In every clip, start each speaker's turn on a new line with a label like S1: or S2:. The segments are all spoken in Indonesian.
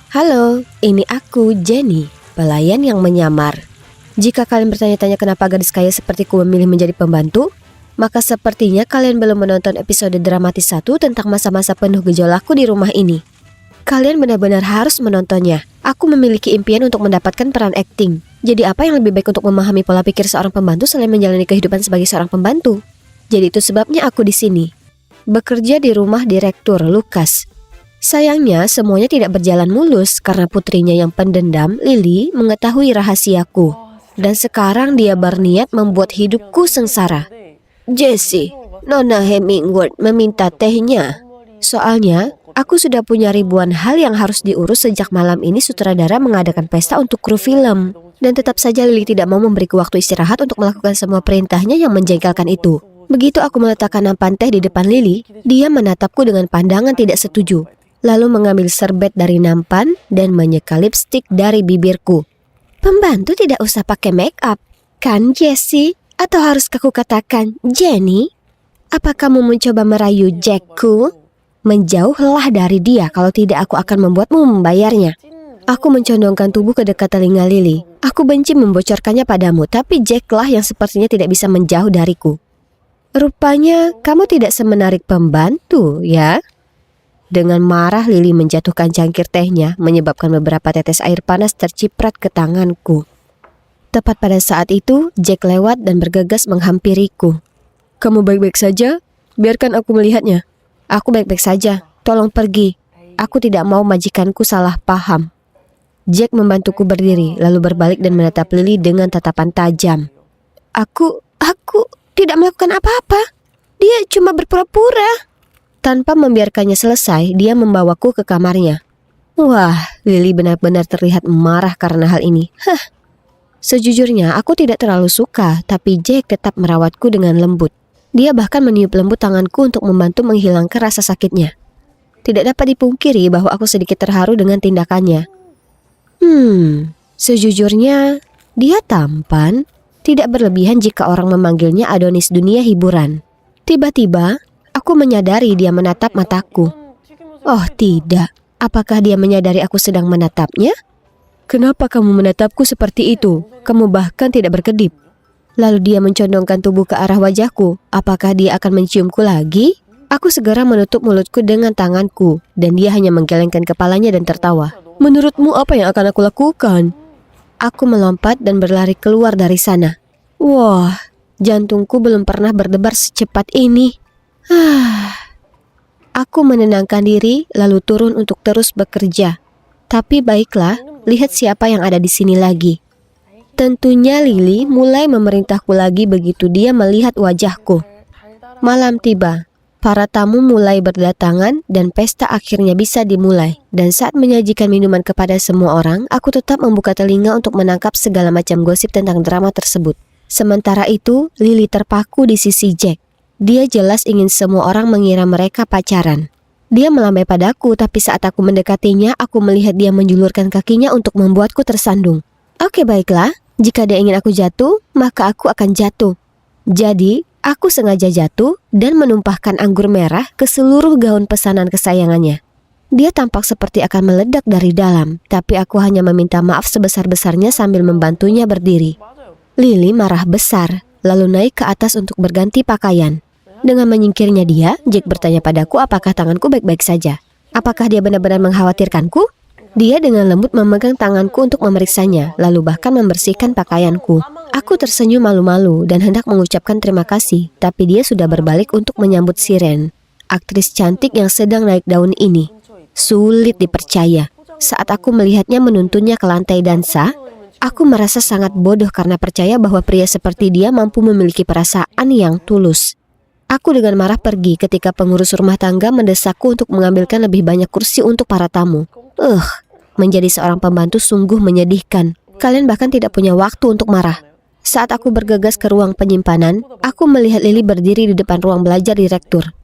S1: Halo, ini aku, Jenny, pelayan yang menyamar. Jika kalian bertanya-tanya kenapa gadis kaya sepertiku memilih menjadi pembantu, maka sepertinya kalian belum menonton episode dramatis 1 tentang masa-masa penuh gejolakku di rumah ini. Kalian benar-benar harus menontonnya. Aku memiliki impian untuk mendapatkan peran akting. Jadi apa yang lebih baik untuk memahami pola pikir seorang pembantu selain menjalani kehidupan sebagai seorang pembantu? Jadi itu sebabnya aku di sini. Bekerja di rumah Direktur Lukas. Sayangnya semuanya tidak berjalan mulus karena putrinya yang pendendam, Lily, mengetahui rahasiaku. Dan sekarang dia berniat membuat hidupku sengsara. Jessie, Nona Hemingward meminta tehnya. Soalnya, aku sudah punya ribuan hal yang harus diurus sejak malam ini sutradara mengadakan pesta untuk kru film. Dan tetap saja Lily tidak mau memberiku waktu istirahat untuk melakukan semua perintahnya yang menjengkelkan itu. Begitu aku meletakkan nampan teh di depan Lily, dia menatapku dengan pandangan tidak setuju. Lalu mengambil serbet dari nampan dan menyeka lipstik dari bibirku. Pembantu tidak usah pakai make up, kan Jessie? Atau harus aku katakan Jenny? Apa kamu mencoba merayu Jackku? Menjauhlah dari dia, kalau tidak aku akan membuatmu membayarnya. Aku mencondongkan tubuh ke dekat telinga Lily. Aku benci membocorkannya padamu, tapi Jacklah yang sepertinya tidak bisa menjauh dariku. Rupanya kamu tidak semenarik pembantu, ya? Dengan marah Lily menjatuhkan cangkir tehnya, menyebabkan beberapa tetes air panas terciprat ke tanganku. Tepat pada saat itu, Jack lewat dan bergegas menghampiriku. Kamu baik-baik saja? Biarkan aku melihatnya. Aku baik-baik saja, tolong pergi. Aku tidak mau majikanku salah paham. Jack membantuku berdiri, lalu berbalik dan menatap Lily dengan tatapan tajam. Aku tidak melakukan apa-apa. Dia cuma berpura-pura. Tanpa membiarkannya selesai, dia membawaku ke kamarnya. Wah, Lily benar-benar terlihat marah karena hal ini. Sejujurnya, aku tidak terlalu suka, tapi Jack tetap merawatku dengan lembut. Dia bahkan meniup lembut tanganku untuk membantu menghilangkan rasa sakitnya. Tidak dapat dipungkiri bahwa aku sedikit terharu dengan tindakannya. Sejujurnya, dia tampan, tidak berlebihan jika orang memanggilnya Adonis dunia hiburan. Tiba-tiba, aku menyadari dia menatap mataku. Oh tidak, apakah dia menyadari aku sedang menatapnya? Kenapa kamu menatapku seperti itu? Kamu bahkan tidak berkedip. Lalu dia mencondongkan tubuh ke arah wajahku. Apakah dia akan menciumku lagi? Aku segera menutup mulutku dengan tanganku, dan dia hanya menggelengkan kepalanya dan tertawa. Menurutmu apa yang akan aku lakukan? Aku melompat dan berlari keluar dari sana. Wah, jantungku belum pernah berdebar secepat ini. Aku menenangkan diri lalu turun untuk terus bekerja. Tapi baiklah, lihat siapa yang ada di sini lagi. Tentunya Lily mulai memerintahku lagi begitu dia melihat wajahku. Malam tiba, para tamu mulai berdatangan dan pesta akhirnya bisa dimulai. Dan saat menyajikan minuman kepada semua orang, aku tetap membuka telinga untuk menangkap segala macam gosip tentang drama tersebut. Sementara itu, Lily terpaku di sisi Jack. Dia jelas ingin semua orang mengira mereka pacaran. Dia melambai padaku, tapi saat aku mendekatinya, aku melihat dia menjulurkan kakinya untuk membuatku tersandung. Oke, baiklah, jika dia ingin aku jatuh, maka aku akan jatuh. Jadi, aku sengaja jatuh dan menumpahkan anggur merah ke seluruh gaun pesanan kesayangannya. Dia tampak seperti akan meledak dari dalam, tapi aku hanya meminta maaf sebesar-besarnya sambil membantunya berdiri. Lily marah besar, lalu naik ke atas untuk berganti pakaian. Dengan menyingkirnya dia, Jack bertanya padaku apakah tanganku baik-baik saja. Apakah dia benar-benar mengkhawatirkanku? Dia dengan lembut memegang tanganku untuk memeriksanya, lalu bahkan membersihkan pakaianku. Aku tersenyum malu-malu dan hendak mengucapkan terima kasih, tapi dia sudah berbalik untuk menyambut Siren, aktris cantik yang sedang naik daun ini. Sulit dipercaya. Saat aku melihatnya menuntunnya ke lantai dansa, aku merasa sangat bodoh karena percaya bahwa pria seperti dia mampu memiliki perasaan yang tulus. Aku dengan marah pergi ketika pengurus rumah tangga mendesakku untuk mengambilkan lebih banyak kursi untuk para tamu. Menjadi seorang pembantu sungguh menyedihkan. Kalian bahkan tidak punya waktu untuk marah. Saat aku bergegas ke ruang penyimpanan, aku melihat Lily berdiri di depan ruang belajar direktur.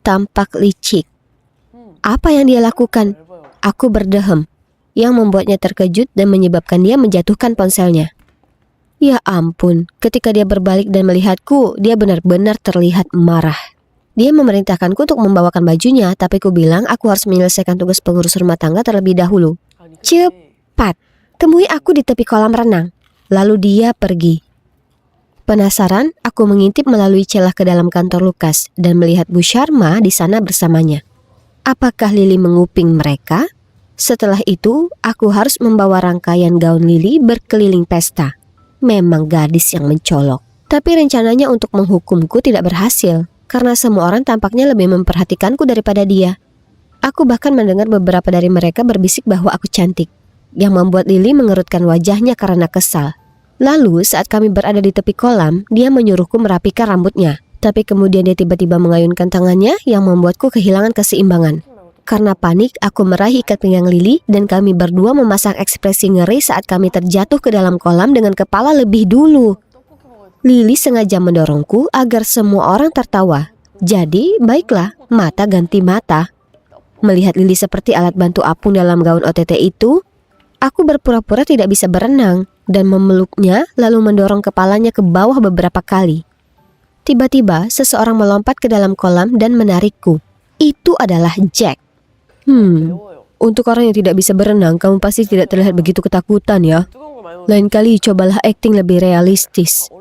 S1: Tampak licik. Apa yang dia lakukan? Aku berdehem, yang membuatnya terkejut dan menyebabkan dia menjatuhkan ponselnya. Ya ampun, ketika dia berbalik dan melihatku, dia benar-benar terlihat marah. Dia memerintahkanku untuk membawakan bajunya, tapi ku bilang aku harus menyelesaikan tugas pengurus rumah tangga terlebih dahulu. Cepat, temui aku di tepi kolam renang. Lalu dia pergi. Penasaran, aku mengintip melalui celah ke dalam kantor Lukas dan melihat Bu Sharma di sana bersamanya. Apakah Lily menguping mereka? Setelah itu, aku harus membawa rangkaian gaun Lily berkeliling pesta. Memang gadis yang mencolok. Tapi rencananya untuk menghukumku tidak berhasil, karena semua orang tampaknya lebih memperhatikanku daripada dia. Aku bahkan mendengar beberapa dari mereka berbisik bahwa aku cantik, yang membuat Lily mengerutkan wajahnya karena kesal. Lalu saat kami berada di tepi kolam, dia menyuruhku merapikan rambutnya. Tapi kemudian dia tiba-tiba mengayunkan tangannya yang membuatku kehilangan keseimbangan. Karena panik, aku meraih ikat pinggang Lily dan kami berdua memasang ekspresi ngeri saat kami terjatuh ke dalam kolam dengan kepala lebih dulu. Lily sengaja mendorongku agar semua orang tertawa. Jadi, baiklah, mata ganti mata. Melihat Lily seperti alat bantu apung dalam gaun OTT itu, aku berpura-pura tidak bisa berenang dan memeluknya lalu mendorong kepalanya ke bawah beberapa kali. Tiba-tiba, seseorang melompat ke dalam kolam dan menarikku. Itu adalah Jack. Untuk orang yang tidak bisa berenang, kamu pasti tidak terlihat begitu ketakutan ya. Lain kali cobalah akting lebih realistis.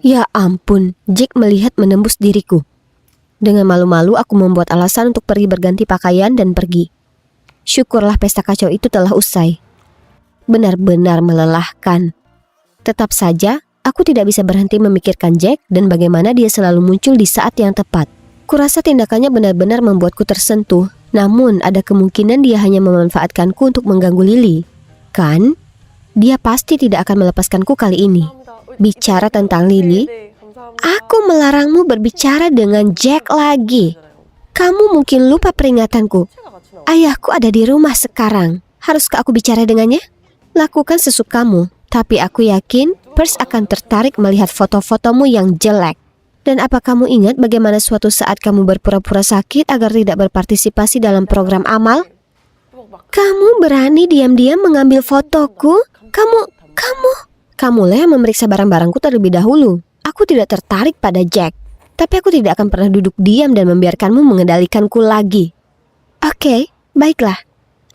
S1: Ya ampun, Jack melihat menembus diriku. Dengan malu-malu aku membuat alasan untuk pergi berganti pakaian dan pergi. Syukurlah pesta kacau itu telah usai. Benar-benar melelahkan. Tetap saja, aku tidak bisa berhenti memikirkan Jack dan bagaimana dia selalu muncul di saat yang tepat. Kurasa tindakannya benar-benar membuatku tersentuh. Namun ada kemungkinan dia hanya memanfaatkanku untuk mengganggu Lily. Kan? Dia pasti tidak akan melepaskanku kali ini. Bicara tentang Lily, aku melarangmu berbicara dengan Jack lagi. Kamu mungkin lupa peringatanku. Ayahku ada di rumah sekarang. Haruskah aku bicara dengannya? Lakukan sesukamu. Tapi aku yakin Percy akan tertarik melihat foto-fotomu yang jelek. Dan apa kamu ingat bagaimana suatu saat kamu berpura-pura sakit agar tidak berpartisipasi dalam program amal? Kamu berani diam-diam mengambil fotoku? Kamulah yang memeriksa barang-barangku terlebih dahulu. Aku tidak tertarik pada Jack. Tapi aku tidak akan pernah duduk diam dan membiarkanmu mengendalikanku lagi. Oke, baiklah.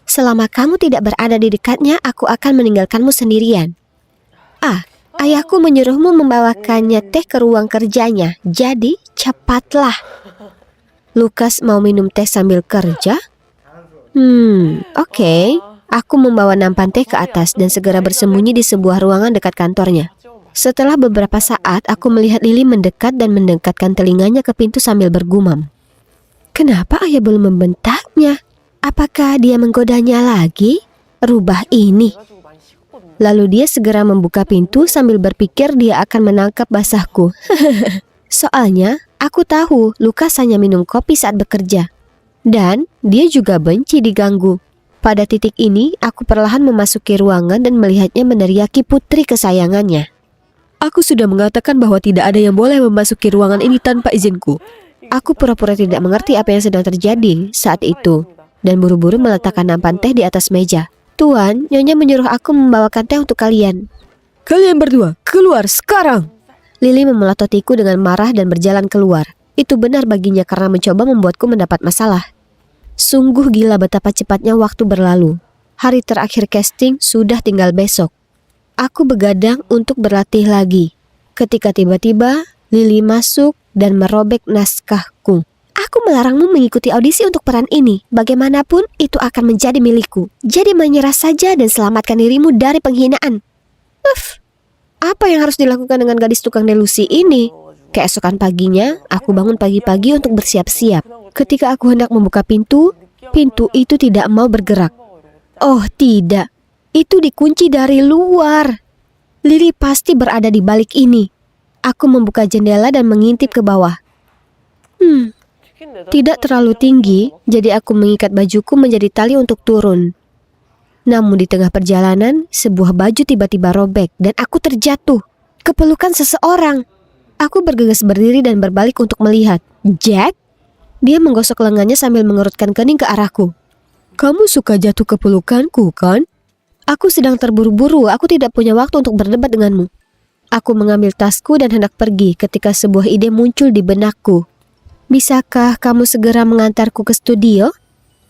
S1: Selama kamu tidak berada di dekatnya, aku akan meninggalkanmu sendirian. Ayahku menyuruhmu membawakannya teh ke ruang kerjanya. Jadi, cepatlah. Lukas mau minum teh sambil kerja? Oke. Aku membawa nampan teh ke atas dan segera bersembunyi di sebuah ruangan dekat kantornya. Setelah beberapa saat, aku melihat Lily mendekat dan mendekatkan telinganya ke pintu sambil bergumam. Kenapa ayah belum membentaknya? Apakah dia menggodanya lagi? Rubah ini. Lalu dia segera membuka pintu sambil berpikir dia akan menangkap basahku. Soalnya, aku tahu Lukas hanya minum kopi saat bekerja. Dan dia juga benci diganggu. Pada titik ini, aku perlahan memasuki ruangan dan melihatnya meneriaki putri kesayangannya. Aku sudah mengatakan bahwa tidak ada yang boleh memasuki ruangan ini tanpa izinku. Aku pura-pura tidak mengerti apa yang sedang terjadi saat itu, dan buru-buru meletakkan nampan teh di atas meja. Tuan, Nyonya menyuruh aku membawakan teh untuk kalian. Kalian berdua, keluar sekarang! Lily memelototiku dengan marah dan berjalan keluar. Itu benar baginya karena mencoba membuatku mendapat masalah. Sungguh gila betapa cepatnya waktu berlalu. Hari terakhir casting sudah tinggal besok. Aku begadang untuk berlatih lagi. Ketika tiba-tiba Lily masuk dan merobek naskahku. Aku melarangmu mengikuti audisi untuk peran ini. Bagaimanapun itu akan menjadi milikku. Jadi menyerah saja dan selamatkan dirimu dari penghinaan. Apa yang harus dilakukan dengan gadis tukang delusi ini? Keesokan paginya, aku bangun pagi-pagi untuk bersiap-siap. Ketika aku hendak membuka pintu, pintu itu tidak mau bergerak. Oh tidak, itu dikunci dari luar. Lily pasti berada di balik ini. Aku membuka jendela dan mengintip ke bawah. Tidak terlalu tinggi, jadi aku mengikat bajuku menjadi tali untuk turun. Namun di tengah perjalanan, sebuah baju tiba-tiba robek dan aku terjatuh. Kepelukan seseorang. Aku bergegas berdiri dan berbalik untuk melihat. Jack? Dia menggosok lengannya sambil mengerutkan kening ke arahku. Kamu suka jatuh ke pelukanku, kan? Aku sedang terburu-buru, aku tidak punya waktu untuk berdebat denganmu. Aku mengambil tasku dan hendak pergi ketika sebuah ide muncul di benakku. Bisakah kamu segera mengantarku ke studio?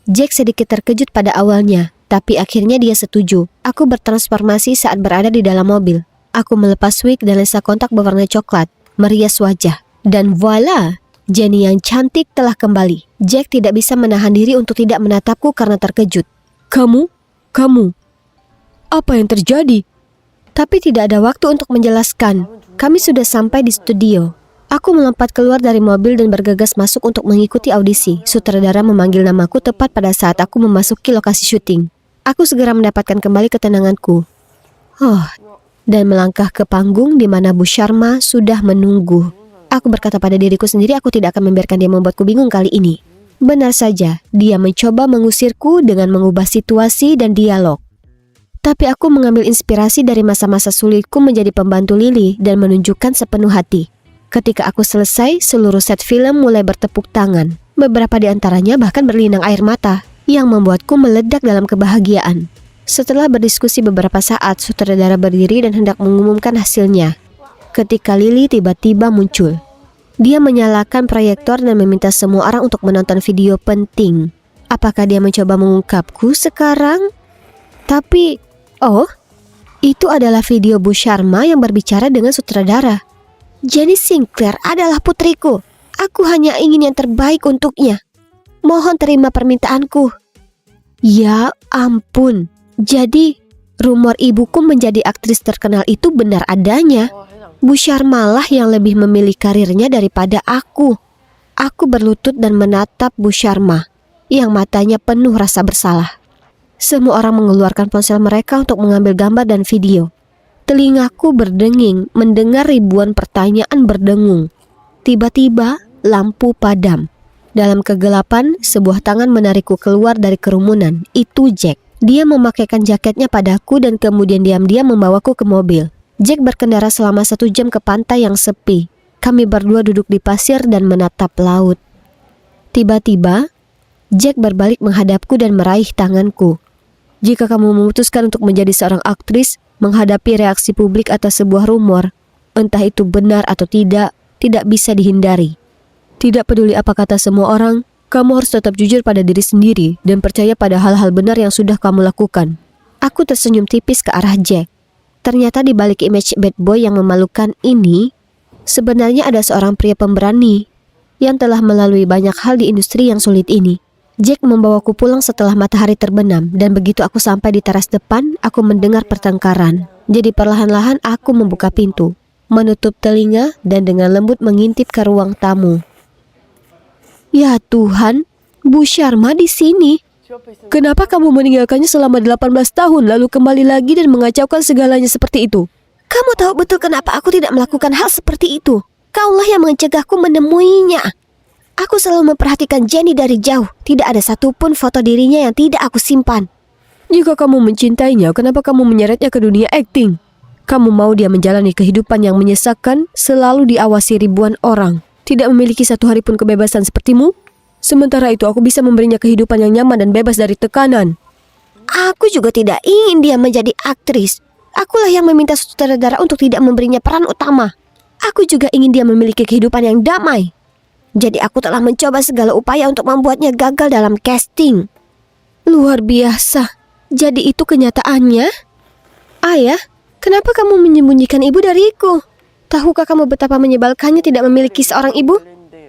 S1: Jack sedikit terkejut pada awalnya, Tapi akhirnya dia setuju. Aku bertransformasi saat berada di dalam mobil. Aku melepas wig dan lensa kontak berwarna coklat, merias wajah. Dan voila, Jenny yang cantik telah kembali. Jack tidak bisa menahan diri untuk tidak menatapku karena terkejut. Kamu? Apa yang terjadi? Tapi tidak ada waktu untuk menjelaskan. Kami sudah sampai di studio. Aku melompat keluar dari mobil dan bergegas masuk untuk mengikuti audisi. Sutradara memanggil namaku tepat pada saat aku memasuki lokasi syuting. Aku segera mendapatkan kembali ketenanganku. Dan melangkah ke panggung di mana Bu Sharma sudah menunggu. Aku berkata pada diriku sendiri, aku tidak akan membiarkan dia membuatku bingung kali ini. Benar saja, dia mencoba mengusirku dengan mengubah situasi dan dialog. Tapi aku mengambil inspirasi dari masa-masa sulitku menjadi pembantu Lily dan menunjukkan sepenuh hati. Ketika aku selesai, seluruh set film mulai bertepuk tangan. Beberapa di antaranya bahkan berlinang air mata, yang membuatku meledak dalam kebahagiaan. Setelah berdiskusi beberapa saat, sutradara berdiri dan hendak mengumumkan hasilnya. Ketika Lily tiba-tiba muncul. Dia menyalakan proyektor dan meminta semua orang untuk menonton video penting. Apakah dia mencoba mengungkapku sekarang? Tapi, itu adalah video Bu Sharma yang berbicara dengan sutradara. Jenny Sinclair adalah putriku. Aku hanya ingin yang terbaik untuknya. Mohon terima permintaanku. Ya ampun. Jadi, rumor ibuku menjadi aktris terkenal itu benar adanya. Bu Sharma lah yang lebih memilih karirnya daripada aku. Aku berlutut dan menatap Bu Sharma, yang matanya penuh rasa bersalah. Semua orang mengeluarkan ponsel mereka untuk mengambil gambar dan video. Telingaku berdenging mendengar ribuan pertanyaan berdengung. Tiba-tiba, lampu padam. Dalam kegelapan, sebuah tangan menarikku keluar dari kerumunan. Itu Jack. Dia memakaikan jaketnya padaku dan kemudian diam-diam membawaku ke mobil. Jack berkendara selama 1 jam ke pantai yang sepi. Kami berdua duduk di pasir dan menatap laut. Tiba-tiba, Jack berbalik menghadapku dan meraih tanganku. Jika kamu memutuskan untuk menjadi seorang aktris, menghadapi reaksi publik atas sebuah rumor, entah itu benar atau tidak bisa dihindari. Tidak peduli apa kata semua orang, kamu harus tetap jujur pada diri sendiri dan percaya pada hal-hal benar yang sudah kamu lakukan. Aku tersenyum tipis ke arah Jack. Ternyata di balik image bad boy yang memalukan ini, sebenarnya ada seorang pria pemberani yang telah melalui banyak hal di industri yang sulit ini. Jack membawaku pulang setelah matahari terbenam, dan begitu aku sampai di teras depan, aku mendengar pertengkaran. Jadi perlahan-lahan aku membuka pintu, menutup telinga dan dengan lembut mengintip ke ruang tamu. Ya Tuhan, Bu Sharma di sini. Kenapa kamu meninggalkannya selama 18 tahun lalu kembali lagi dan mengacaukan segalanya seperti itu? Kamu tahu betul kenapa aku tidak melakukan hal seperti itu. Kaulah yang mencegahku menemuinya. Aku selalu memperhatikan Jenny dari jauh. Tidak ada satupun foto dirinya yang tidak aku simpan. Jika kamu mencintainya, kenapa kamu menyeretnya ke dunia akting? Kamu mau dia menjalani kehidupan yang menyesakkan, selalu diawasi ribuan orang, tidak memiliki satu hari pun kebebasan sepertimu? Sementara itu aku bisa memberinya kehidupan yang nyaman dan bebas dari tekanan. Aku juga tidak ingin dia menjadi aktris. Akulah yang meminta sutradara untuk tidak memberinya peran utama. Aku juga ingin dia memiliki kehidupan yang damai. Jadi aku telah mencoba segala upaya untuk membuatnya gagal dalam casting. Luar biasa. Jadi itu kenyataannya? Ayah, kenapa kamu menyembunyikan ibu dariku? Tahukah kamu betapa menyebalkannya tidak memiliki seorang ibu?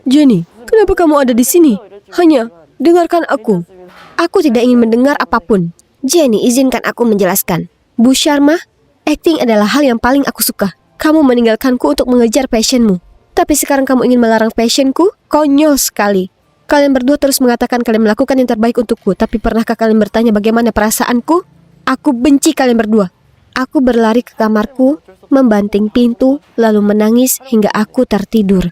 S1: Jenny, kenapa kamu ada di sini? Hanya, dengarkan aku. Aku tidak ingin mendengar apapun. Jenny, izinkan aku menjelaskan. Bu Sharma, acting adalah hal yang paling aku suka. Kamu meninggalkanku untuk mengejar passionmu. Tapi sekarang kamu ingin melarang passionku? Konyol sekali. Kalian berdua terus mengatakan kalian melakukan yang terbaik untukku. Tapi pernahkah kalian bertanya bagaimana perasaanku? Aku benci kalian berdua. Aku berlari ke kamarku, membanting pintu, lalu menangis hingga aku tertidur.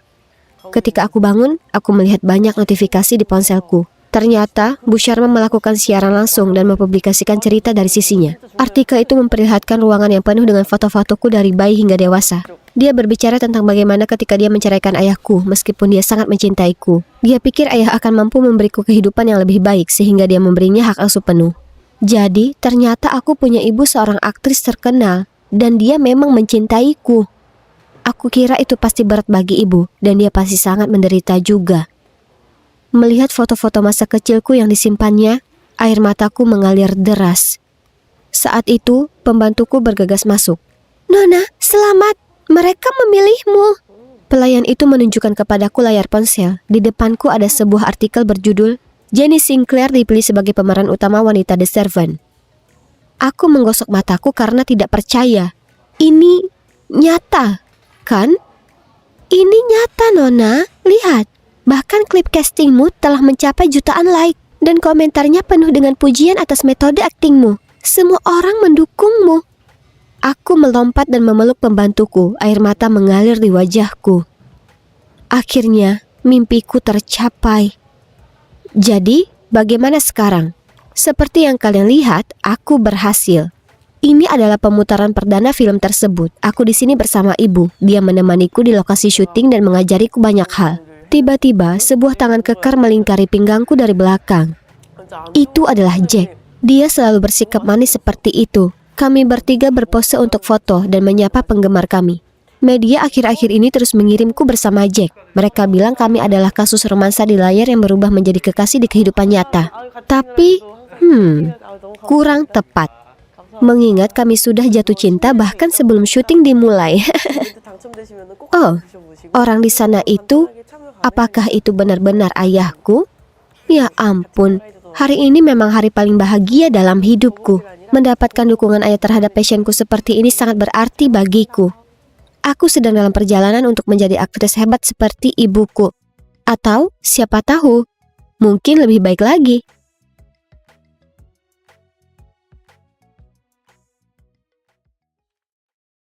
S1: Ketika aku bangun, aku melihat banyak notifikasi di ponselku. Ternyata, Bu Sharma melakukan siaran langsung dan mempublikasikan cerita dari sisinya. Artikel itu memperlihatkan ruangan yang penuh dengan foto-fotoku dari bayi hingga dewasa. Dia berbicara tentang bagaimana ketika dia menceraikan ayahku, meskipun dia sangat mencintaiku. Dia pikir ayah akan mampu memberiku kehidupan yang lebih baik, sehingga dia memberinya hak asuh penuh. Jadi, ternyata aku punya ibu seorang aktris terkenal, dan dia memang mencintaiku. Aku kira itu pasti berat bagi ibu, dan dia pasti sangat menderita juga. Melihat foto-foto masa kecilku yang disimpannya, Air mataku mengalir deras. Saat itu, pembantuku bergegas masuk. "Nona, selamat. Mereka memilihmu." Pelayan itu menunjukkan kepadaku layar ponsel. Di depanku ada sebuah artikel berjudul, "Jenny Sinclair dipilih sebagai pemeran utama wanita The Servant." Aku menggosok mataku karena tidak percaya. Ini nyata, kan? Ini nyata, Nona. Lihat, bahkan klip castingmu telah mencapai jutaan like. Dan komentarnya penuh dengan pujian atas metode aktingmu. Semua orang mendukungmu. Aku melompat dan memeluk pembantuku. Air mata mengalir di wajahku. Akhirnya, mimpiku tercapai. Jadi, bagaimana sekarang? Seperti yang kalian lihat, aku berhasil. Ini adalah pemutaran perdana film tersebut. Aku di sini bersama ibu. Dia menemaniku di lokasi syuting dan mengajariku banyak hal. Tiba-tiba, sebuah tangan kekar melingkari pinggangku dari belakang. Itu adalah Jack. Dia selalu bersikap manis seperti itu. Kami bertiga berpose untuk foto dan menyapa penggemar kami. Media akhir-akhir ini terus mengirimku bersama Jack. Mereka bilang kami adalah kasus romansa di layar yang berubah menjadi kekasih di kehidupan nyata. Tapi, kurang tepat. Mengingat kami sudah jatuh cinta bahkan sebelum syuting dimulai. Oh, orang di sana itu, apakah itu benar-benar ayahku? Ya ampun, hari ini memang hari paling bahagia dalam hidupku. Mendapatkan dukungan ayah terhadap passionku seperti ini sangat berarti bagiku. Aku sedang dalam perjalanan untuk menjadi aktris hebat seperti ibuku. Atau siapa tahu, mungkin lebih baik lagi.